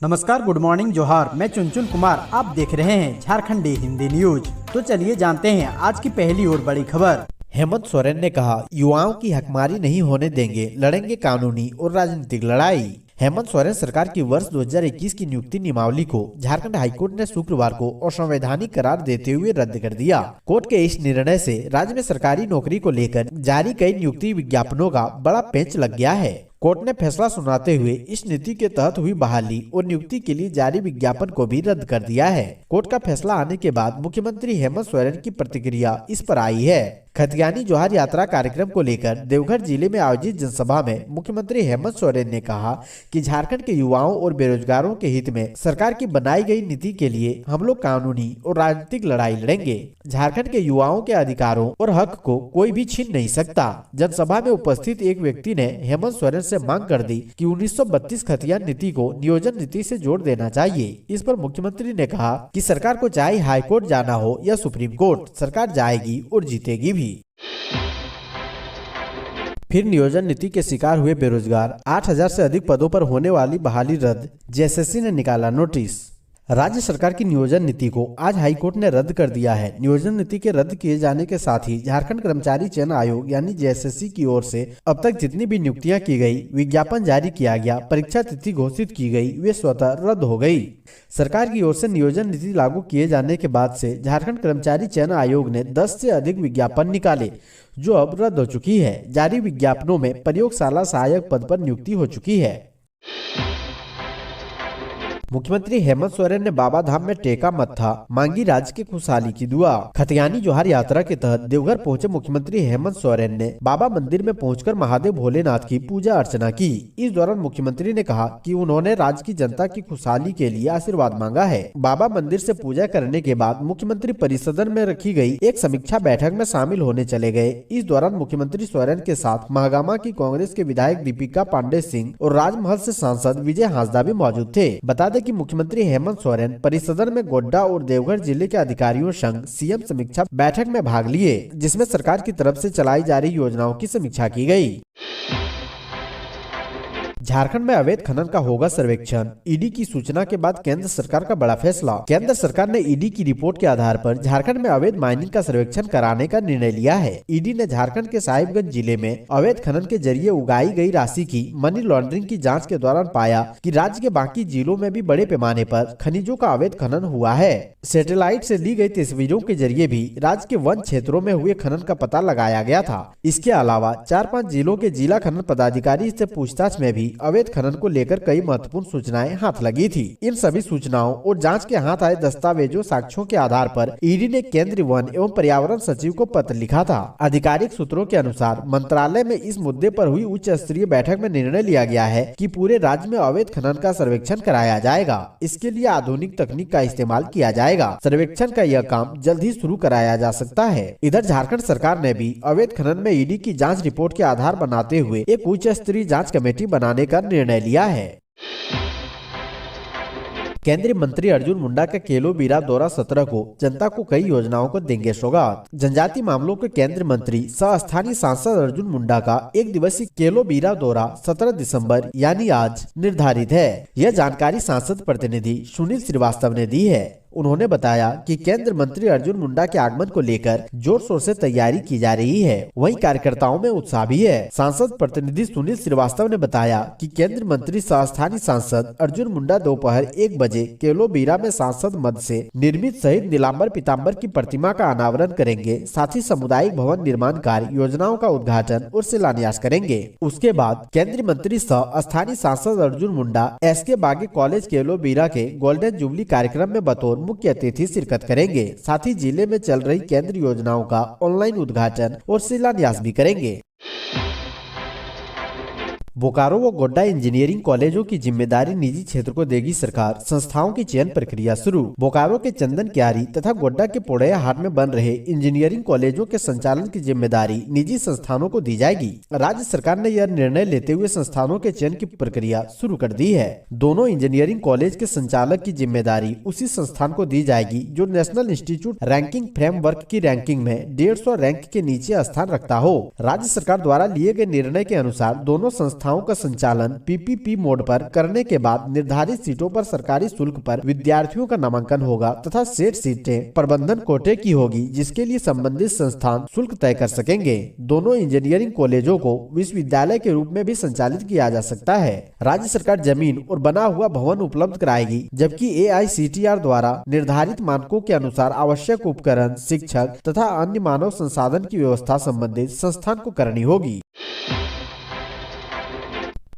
नमस्कार, good morning, जोहार। मैं चुनचुन कुमार, आप देख रहे हैं झारखंडी हिंदी न्यूज। तो चलिए जानते हैं आज की पहली और बड़ी खबर। हेमंत सोरेन ने कहा, युवाओं की हकमारी नहीं होने देंगे, लड़ेंगे कानूनी और राजनीतिक लड़ाई। हेमंत सोरेन सरकार की वर्ष 2021 की नियुक्ति नियमावली को झारखंड हाईकोर्ट ने शुक्रवार को असंवैधानिक करार देते हुए रद्द कर दिया। कोर्ट के इस निर्णय से राज्य में सरकारी नौकरी को लेकर जारी कई नियुक्ति विज्ञापनों का बड़ा पेंच लग गया है। कोर्ट ने फैसला सुनाते हुए इस नीति के तहत हुई बहाली और नियुक्ति के लिए जारी विज्ञापन को भी रद्द कर दिया है। कोर्ट का फैसला आने के बाद मुख्यमंत्री हेमंत सोरेन की प्रतिक्रिया इस पर आई है। खतियानी जोहार यात्रा कार्यक्रम को लेकर देवघर जिले में आयोजित जनसभा में मुख्यमंत्री हेमंत सोरेन ने कहा कि झारखंड के युवाओं और बेरोजगारों के हित में सरकार की बनाई गई नीति के लिए हम लोग कानूनी और राजनीतिक लड़ाई लड़ेंगे। झारखंड के युवाओं के अधिकारों और हक को कोई भी छीन नहीं सकता। जनसभा में उपस्थित एक व्यक्ति ने हेमंत सोरेन से मांग कर दी कि 1932 खतियान नीति को नियोजन नीति से जोड़ देना चाहिए। इस पर मुख्यमंत्री ने कहा कि सरकार को चाहे हाईकोर्ट जाना हो या सुप्रीम कोर्ट, सरकार जाएगी और जीतेगी भी। फिर नियोजन नीति के शिकार हुए बेरोजगार, 8000 से अधिक पदों पर होने वाली बहाली रद्द, जेएसएससी ने निकाला नोटिस। राज्य सरकार की नियोजन नीति को आज हाईकोर्ट ने रद्द कर दिया है। नियोजन नीति के रद्द किए जाने के साथ ही झारखंड कर्मचारी चयन आयोग यानी जेएसएससी की ओर से अब तक जितनी भी नियुक्तियां की गई, विज्ञापन जारी किया गया, परीक्षा तिथि घोषित की गई, वे स्वतः रद्द हो गई। सरकार की ओर से नियोजन नीति लागू किए जाने के बाद से झारखंड कर्मचारी चयन आयोग ने 10 से अधिक विज्ञापन निकाले, जो अब रद्द हो चुकी है। जारी विज्ञापनों में प्रयोगशाला सहायक पद पर नियुक्ति हो चुकी है। मुख्यमंत्री हेमंत सोरेन ने बाबा धाम में टेका मत्था, मांगी राज्य की खुशहाली की दुआ। खतियानी जोहार यात्रा के तहत देवघर पहुंचे मुख्यमंत्री हेमंत सोरेन ने बाबा मंदिर में पहुंचकर महादेव भोलेनाथ की पूजा अर्चना की। इस दौरान मुख्यमंत्री ने कहा कि उन्होंने राज्य की जनता की खुशहाली के लिए आशीर्वाद मांगा है। बाबा मंदिर से पूजा करने के बाद मुख्यमंत्री परिसदन में रखी गई एक समीक्षा बैठक में शामिल होने चले गए। इस दौरान मुख्यमंत्री सोरेन के साथ महागामा की कांग्रेस के विधायक दीपिका पांडे सिंह और राजमहल से सांसद विजय हांसदा भी मौजूद थे। बता कि मुख्यमंत्री हेमंत सोरेन परिसदन में गोड्डा और देवघर जिले के अधिकारियों संग सीएम समीक्षा बैठक में भाग लिए, जिसमें सरकार की तरफ से चलाई जा रही योजनाओं की समीक्षा की गई। झारखंड में अवैध खनन का होगा सर्वेक्षण, ईडी की सूचना के बाद केंद्र सरकार का बड़ा फैसला। केंद्र सरकार ने ईडी की रिपोर्ट के आधार पर झारखंड में अवैध माइनिंग का सर्वेक्षण कराने का निर्णय लिया है। ईडी ने झारखंड के साहिबगंज जिले में अवैध खनन के जरिए उगाई गई राशि की मनी लॉन्ड्रिंग की जाँच के दौरान पाया कि राज्य के बाकी जिलों में भी बड़े पैमाने पर खनिजों का अवैध खनन हुआ है। सैटेलाइट से ली गई तस्वीरों के जरिए भी राज्य के वन क्षेत्रों में हुए खनन का पता लगाया गया था। इसके अलावा 4-5 जिलों के जिला खनन पदाधिकारी से पूछताछ में भी अवैध खनन को लेकर कई महत्वपूर्ण सूचनाएं हाथ लगी थी। इन सभी सूचनाओं और जांच के हाथ आए दस्तावेजों साक्ष्यों के आधार पर ईडी ने केंद्रीय वन एवं पर्यावरण सचिव को पत्र लिखा था। आधिकारिक सूत्रों के अनुसार मंत्रालय में इस मुद्दे पर हुई उच्च स्तरीय बैठक में निर्णय लिया गया है कि पूरे राज्य में अवैध खनन का सर्वेक्षण कराया जाएगा। इसके लिए आधुनिक तकनीक का इस्तेमाल किया जाएगा। सर्वेक्षण का यह काम जल्द ही शुरू कराया जा सकता है। इधर झारखंड सरकार ने भी अवैध खनन में ईडी की जांच रिपोर्ट के आधार बनाते हुए एक उच्च स्तरीय जांच कमेटी बनाने का निर्णय लिया है। केंद्रीय मंत्री अर्जुन मुंडा का केलो बीरा दौरा 17 को जनता को कई योजनाओं को देंगे सौगात। जनजातीय मामलों के केंद्रीय मंत्री सह स्थानीय सांसद अर्जुन मुंडा का एक दिवसीय केलो बीरा दौरा 17 दिसंबर यानी आज निर्धारित है। यह जानकारी सांसद प्रतिनिधि सुनील श्रीवास्तव ने दी है। उन्होंने बताया कि केंद्रीय मंत्री अर्जुन मुंडा के आगमन को लेकर जोर शोर से तैयारी की जा रही है। वहीं कार्यकर्ताओं में उत्साह भी है। सांसद प्रतिनिधि सुनील श्रीवास्तव ने बताया कि केंद्रीय मंत्री सह स्थानीय सांसद अर्जुन मुंडा दोपहर 1 बजे केलो बीरा में सांसद मद से निर्मित शहीद नीलांबर पीताम्बर की प्रतिमा का अनावरण करेंगे। साथ ही सामुदायिक भवन निर्माण कार्य योजनाओं का उद्घाटन और शिलान्यास करेंगे। उसके बाद केंद्रीय मंत्री सह स्थानीय सांसद अर्जुन मुंडा SK बागी कॉलेज केलो बीरा के गोल्डन जुबली कार्यक्रम में बतौर मुख्य अतिथि शिरकत करेंगे। साथ ही जिले में चल रही केंद्रीय योजनाओं का ऑनलाइन उद्घाटन और शिलान्यास भी करेंगे। बोकारो व गोड्डा इंजीनियरिंग कॉलेजों की जिम्मेदारी निजी क्षेत्र को देगी सरकार, संस्थाओं की चयन प्रक्रिया शुरू। बोकारो के चंदन क्यारी तथा गोड्डा के पोड़ैया हाट में बन रहे इंजीनियरिंग कॉलेजों के संचालन की जिम्मेदारी निजी संस्थानों को दी जाएगी। राज्य सरकार ने यह निर्णय लेते हुए संस्थानों के चयन की प्रक्रिया शुरू कर दी है। दोनों इंजीनियरिंग कॉलेज के संचालक की जिम्मेदारी उसी संस्थान को दी जाएगी जो नेशनल इंस्टीट्यूट रैंकिंग फ्रेमवर्क की रैंकिंग में 150 रैंक के नीचे स्थान रखता हो। राज्य सरकार द्वारा लिए गए निर्णय के अनुसार दोनों संस्थान संस्थाओं का संचालन पीपीपी मोड पर करने के बाद निर्धारित सीटों पर सरकारी शुल्क पर विद्यार्थियों का नामांकन होगा तथा शेष सीटें प्रबंधन कोटे की होगी, जिसके लिए संबंधित संस्थान शुल्क तय कर सकेंगे। दोनों इंजीनियरिंग कॉलेजों को विश्वविद्यालय के रूप में भी संचालित किया जा सकता है। राज्य सरकार जमीन और बना हुआ भवन उपलब्ध कराएगी, जबकि AICTR द्वारा निर्धारित मानकों के अनुसार आवश्यक उपकरण, शिक्षक तथा अन्य मानव संसाधन की व्यवस्था संबंधित संस्थान को करनी होगी।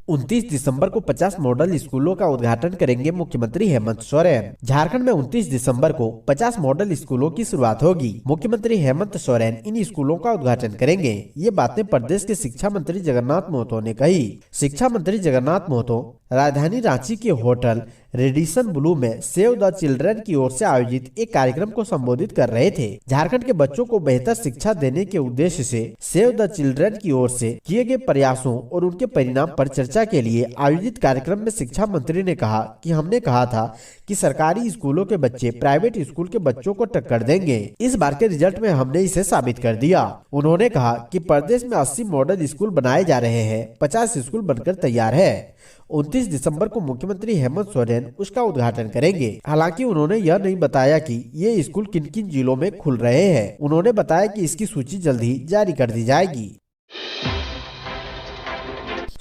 29 दिसंबर को 50 मॉडल स्कूलों का उद्घाटन करेंगे मुख्यमंत्री हेमंत सोरेन। झारखंड में 29 दिसंबर को 50 मॉडल स्कूलों की शुरुआत होगी। मुख्यमंत्री हेमंत सोरेन इन स्कूलों का उद्घाटन करेंगे। ये बातें प्रदेश के शिक्षा मंत्री जगन्नाथ महतो ने कही। शिक्षा मंत्री जगन्नाथ महतो राजधानी रांची के होटल रेडिसन ब्लू में सेव द चिल्ड्रन की ओर से आयोजित एक कार्यक्रम को संबोधित कर रहे थे। झारखंड के बच्चों को बेहतर शिक्षा देने के उद्देश्य से सेव द चिल्ड्रन की ओर से किए गए प्रयासों और उनके परिणाम पर चर्चा के लिए आयोजित कार्यक्रम में शिक्षा मंत्री ने कहा कि हमने कहा था कि सरकारी स्कूलों के बच्चे प्राइवेट स्कूल के बच्चों को टक्कर देंगे। इस बार के रिजल्ट में हमने इसे साबित कर दिया। उन्होंने कहा कि प्रदेश में 80 मॉडल स्कूल बनाए जा रहे हैं, 50 स्कूल बनकर तैयार है। 29 दिसंबर को मुख्यमंत्री हेमंत सोरेन उसका उद्घाटन करेंगे। हालांकि उन्होंने यह नहीं बताया कि ये स्कूल किन किन जिलों में खुल रहे हैं। उन्होंने बताया कि इसकी सूची जल्द ही जारी कर दी जाएगी।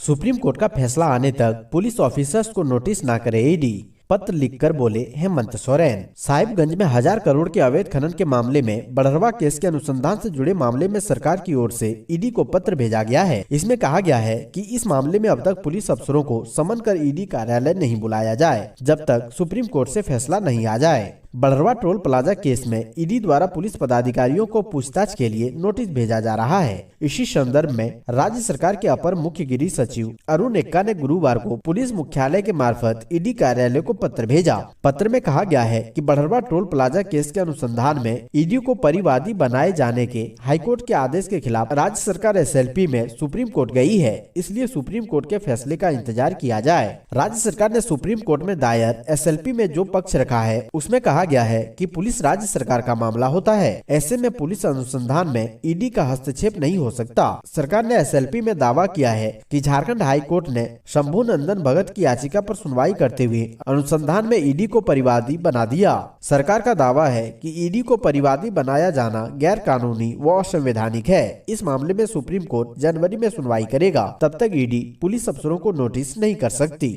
सुप्रीम कोर्ट का फैसला आने तक पुलिस ऑफिसर्स को नोटिस न करे ईडी, पत्र लिखकर बोले हेमंत सोरेन। साहिबगंज में 1000 करोड़ के अवैध खनन के मामले में बढ़रवा केस के अनुसंधान से जुड़े मामले में सरकार की ओर से ईडी को पत्र भेजा गया है। इसमें कहा गया है कि इस मामले में अब तक पुलिस अफसरों को समन कर ईडी कार्यालय नहीं बुलाया जाए, जब तक सुप्रीम कोर्ट से फैसला नहीं आ जाए। बढ़रवा टोल प्लाजा केस में ईडी द्वारा पुलिस पदाधिकारियों को पूछताछ के लिए नोटिस भेजा जा रहा है। इसी संदर्भ में राज्य सरकार के अपर मुख्य गृह सचिव अरुण एक्का ने गुरुवार को पुलिस मुख्यालय के मार्फत ईडी कार्यालय को पत्र भेजा। पत्र में कहा गया है कि बढ़रवा टोल प्लाजा केस के अनुसंधान में ईडी को परिवादी बनाए जाने के हाईकोर्ट के आदेश के खिलाफ राज्य सरकार SLP में सुप्रीम कोर्ट गई है, इसलिए सुप्रीम कोर्ट के फैसले का इंतजार किया जाए। राज्य सरकार ने सुप्रीम कोर्ट में दायर SLP में जो पक्ष रखा है उसमें कहा गया है कि पुलिस राज्य सरकार का मामला होता है। ऐसे में पुलिस अनुसंधान में ईडी का हस्तक्षेप नहीं हो सकता। सरकार ने SLP में दावा किया है कि झारखंड हाई कोर्ट ने शंभू नंदन भगत की याचिका पर सुनवाई करते हुए अनुसंधान में ईडी को परिवादी बना दिया। सरकार का दावा है कि ईडी को परिवादी बनाया जाना गैर कानूनी व असंवैधानिक है। इस मामले में सुप्रीम कोर्ट जनवरी में सुनवाई करेगा, तब तक ईडी पुलिस अफसरों को नोटिस नहीं कर सकती।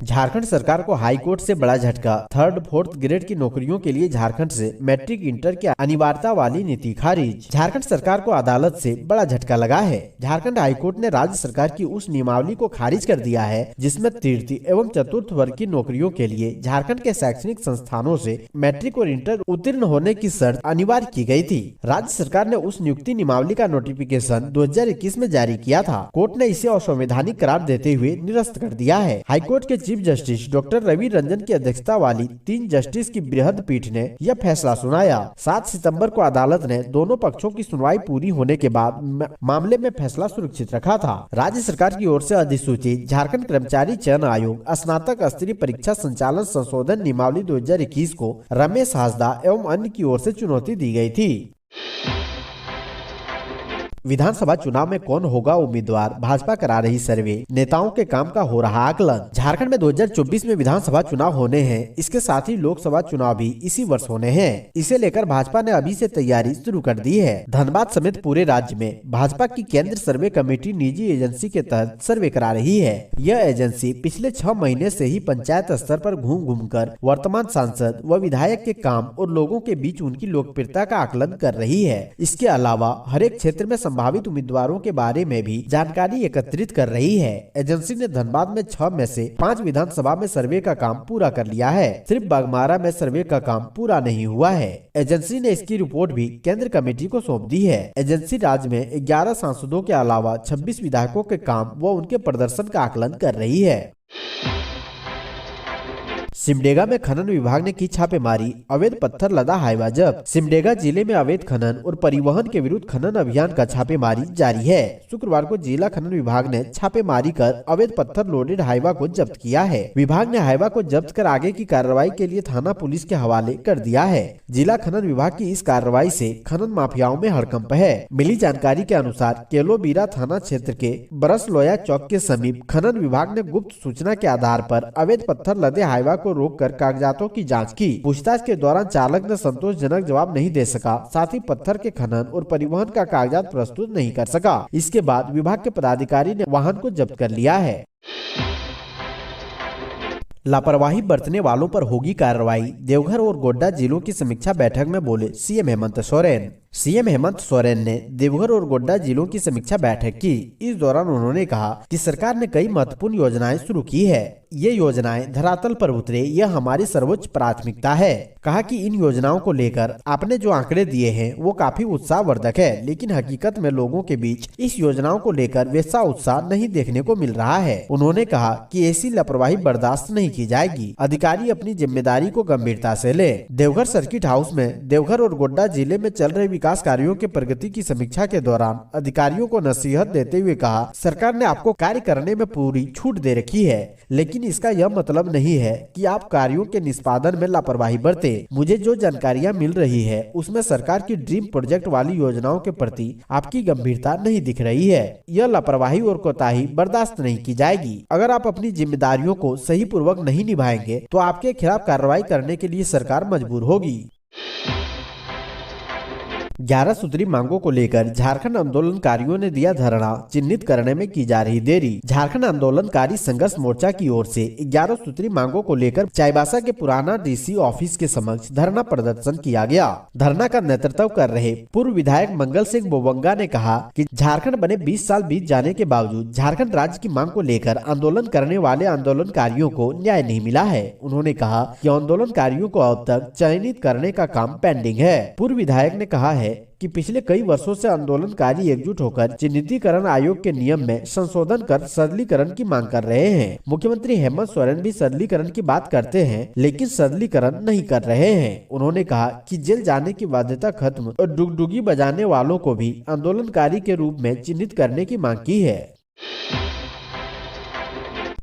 झारखंड सरकार को हाई कोर्ट से बड़ा झटका। 3rd 4th ग्रेड की नौकरियों के लिए झारखंड से मैट्रिक इंटर की अनिवार्यता वाली नीति खारिज। झारखंड सरकार को अदालत से बड़ा झटका लगा है। झारखंड हाई कोर्ट ने राज्य सरकार की उस नियमावली को खारिज कर दिया है जिसमें तृतीय एवं चतुर्थ वर्ग की नौकरियों के लिए झारखंड के शैक्षणिक संस्थानों से मैट्रिक और इंटर उत्तीर्ण होने की शर्त अनिवार्य की गयी थी। राज्य सरकार ने उस नियुक्ति नियमावली का नोटिफिकेशन 2021 में जारी किया था। कोर्ट ने इसे असंवैधानिक करार देते हुए निरस्त कर दिया है। हाईकोर्ट के chief justice doctor Ravi Ranjan की अध्यक्षता वाली 3 जस्टिस की बृहद पीठ ने यह फैसला सुनाया। 7 सितंबर को अदालत ने दोनों पक्षों की सुनवाई पूरी होने के बाद मामले में फैसला सुरक्षित रखा था। राज्य सरकार की ओर से अधिसूचित झारखंड कर्मचारी चयन आयोग स्नातक स्तरीय परीक्षा संचालन संशोधन नियमावली 2021 को रमेश हासदा एवं अन्य की ओर से चुनौती दी गई थी। विधानसभा चुनाव में कौन होगा उम्मीदवार, भाजपा करा रही सर्वे, नेताओं के काम का हो रहा आकलन। झारखंड में 2024 में विधानसभा चुनाव होने हैं, इसके साथ ही लोकसभा चुनाव भी इसी वर्ष होने हैं। इसे लेकर भाजपा ने अभी से तैयारी शुरू कर दी है। धनबाद समेत पूरे राज्य में भाजपा की केंद्र सर्वे कमेटी निजी एजेंसी के तहत सर्वे करा रही है। यह एजेंसी पिछले 6 महीने से ही पंचायत स्तर पर घूम कर वर्तमान सांसद व विधायक के काम और लोगों के बीच उनकी लोकप्रियता का आकलन कर रही है। इसके अलावा हर एक क्षेत्र में संभावित उम्मीदवारों के बारे में भी जानकारी एकत्रित कर रही है। एजेंसी ने धनबाद में 6 में से 5 विधानसभा में सर्वे का काम पूरा कर लिया है। सिर्फ बागमारा में सर्वे का काम पूरा नहीं हुआ है। एजेंसी ने इसकी रिपोर्ट भी केंद्र कमेटी को सौंप दी है। एजेंसी राज्य में 11 सांसदों के अलावा 26 विधायकों के काम व उनके प्रदर्शन का आकलन कर रही है। सिमडेगा में खनन विभाग ने की छापेमारी, अवैध पत्थर लदा हाईवा जब्त। सिमडेगा जिले में अवैध खनन और परिवहन के विरुद्ध खनन अभियान का छापेमारी जारी है। शुक्रवार को जिला खनन विभाग ने छापेमारी कर अवैध पत्थर लोडेड हाईवा को जब्त किया है। विभाग ने हाईवा को जब्त कर आगे की कार्रवाई के लिए थाना पुलिस के हवाले कर दिया है। जिला खनन विभाग की इस कार्रवाई से खनन माफियाओं में हड़कंप है। मिली जानकारी के अनुसार केलोबीरा थाना क्षेत्र के बरसलोया चौक के समीप खनन विभाग ने गुप्त सूचना के आधार पर अवैध पत्थर लदे हाईवा को रोककर कागजातों की जांच की। पूछताछ के दौरान चालक ने संतोषजनक जवाब नहीं दे सका, साथ ही पत्थर के खनन और परिवहन का कागजात प्रस्तुत नहीं कर सका। इसके बाद विभाग के पदाधिकारी ने वाहन को जब्त कर लिया है। लापरवाही बरतने वालों पर होगी कार्रवाई, देवघर और गोड्डा जिलों की समीक्षा बैठक में बोले सीएम हेमंत सोरेन। सीएम हेमंत सोरेन ने देवघर और गोड्डा जिलों की समीक्षा बैठक की। इस दौरान उन्होंने कहा कि सरकार ने कई महत्वपूर्ण योजनाएं शुरू की है। ये योजनाएं धरातल पर उतरे, यह हमारी सर्वोच्च प्राथमिकता है। कहा कि इन योजनाओं को लेकर आपने जो आंकड़े दिए हैं वो काफी उत्साहवर्धक है, लेकिन हकीकत में लोगों के बीच इस योजनाओं को लेकर वैसा उत्साह नहीं देखने को मिल रहा है। उन्होंने कहा कि ऐसी लापरवाही बर्दाश्त नहीं की जाएगी। अधिकारी अपनी जिम्मेदारी को गंभीरता से ले। देवघर सर्किट हाउस में देवघर और गोड्डा जिले में चल रहे विकास कार्यों के प्रगति की समीक्षा के दौरान अधिकारियों को नसीहत देते हुए कहा, सरकार ने आपको कार्य करने में पूरी छूट दे रखी है, लेकिन इसका यह मतलब नहीं है कि आप कार्यों के निष्पादन में लापरवाही बरते। मुझे जो जानकारियां मिल रही है उसमें सरकार की ड्रीम प्रोजेक्ट वाली योजनाओं के प्रति आपकी गंभीरता नहीं दिख रही है। यह लापरवाही और कोताही बर्दाश्त नहीं की जाएगी। अगर आप अपनी जिम्मेदारियों को सही पूर्वक नहीं निभाएंगे तो आपके खिलाफ कार्रवाई करने के लिए सरकार मजबूर होगी। 11 सूत्री मांगों को लेकर झारखंड आंदोलनकारियों ने दिया धरना, चिन्हित करने में की जा रही देरी। झारखंड आंदोलनकारी संघर्ष मोर्चा की ओर से 11 सूत्री मांगों को लेकर चाईबासा के पुराना डीसी ऑफिस के समक्ष धरना प्रदर्शन किया गया। धरना का नेतृत्व कर रहे पूर्व विधायक मंगल सिंह बोबंगा ने कहा कि झारखंड बने 20 साल बीत जाने के बावजूद झारखंड राज्य की मांग को लेकर आंदोलन करने वाले आंदोलनकारियों को न्याय नहीं मिला है। उन्होंने कहा कि आंदोलनकारियों को अब तक चयनित करने का काम पेंडिंग है। पूर्व विधायक ने कहा है कि पिछले कई वर्षों से आंदोलनकारी एकजुट होकर चिन्हितीकरण आयोग के नियम में संशोधन कर सरलीकरण की मांग कर रहे हैं। मुख्यमंत्री हेमंत सोरेन भी सरलीकरण की बात करते हैं, लेकिन सरलीकरण नहीं कर रहे हैं। उन्होंने कहा कि जेल जाने की बाध्यता खत्म और डुगडुगी बजाने वालों को भी आंदोलनकारी के रूप में चिन्हित करने की मांग की है।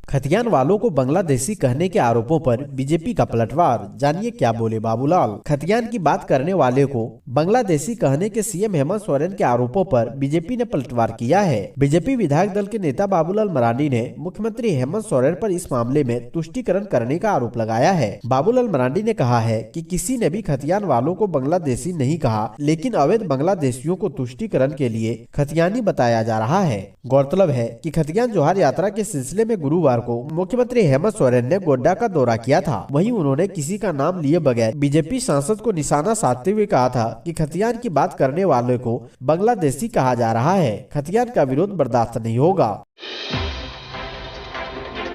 खतियान वालों को बांग्लादेशी कहने के आरोपों पर बीजेपी का पलटवार, जानिए क्या बोले बाबूलाल। खतियान की बात करने वाले को बांग्लादेशी कहने के सीएम हेमंत सोरेन के आरोपों पर बीजेपी ने पलटवार किया है। बीजेपी विधायक दल के नेता बाबूलाल मरांडी ने मुख्यमंत्री हेमंत सोरेन पर इस मामले में तुष्टीकरण करने का आरोप लगाया है। बाबूलाल मरांडी ने कहा है कि किसी ने भी खतियान वालों को बांग्लादेशी नहीं कहा, लेकिन अवैध बांग्लादेशियों को तुष्टीकरण के लिए खतियानी बताया जा रहा है। गौरतलब है कि खतियान जोहार यात्रा के सिलसिले में गुरुवार को मुख्यमंत्री हेमंत सोरेन ने गोड्डा का दौरा किया था। वहीं उन्होंने किसी का नाम लिए बगैर बीजेपी सांसद को निशाना साधते हुए कहा था कि खतियान की बात करने वाले को बांग्लादेशी कहा जा रहा है। खतियान का विरोध बर्दाश्त नहीं होगा।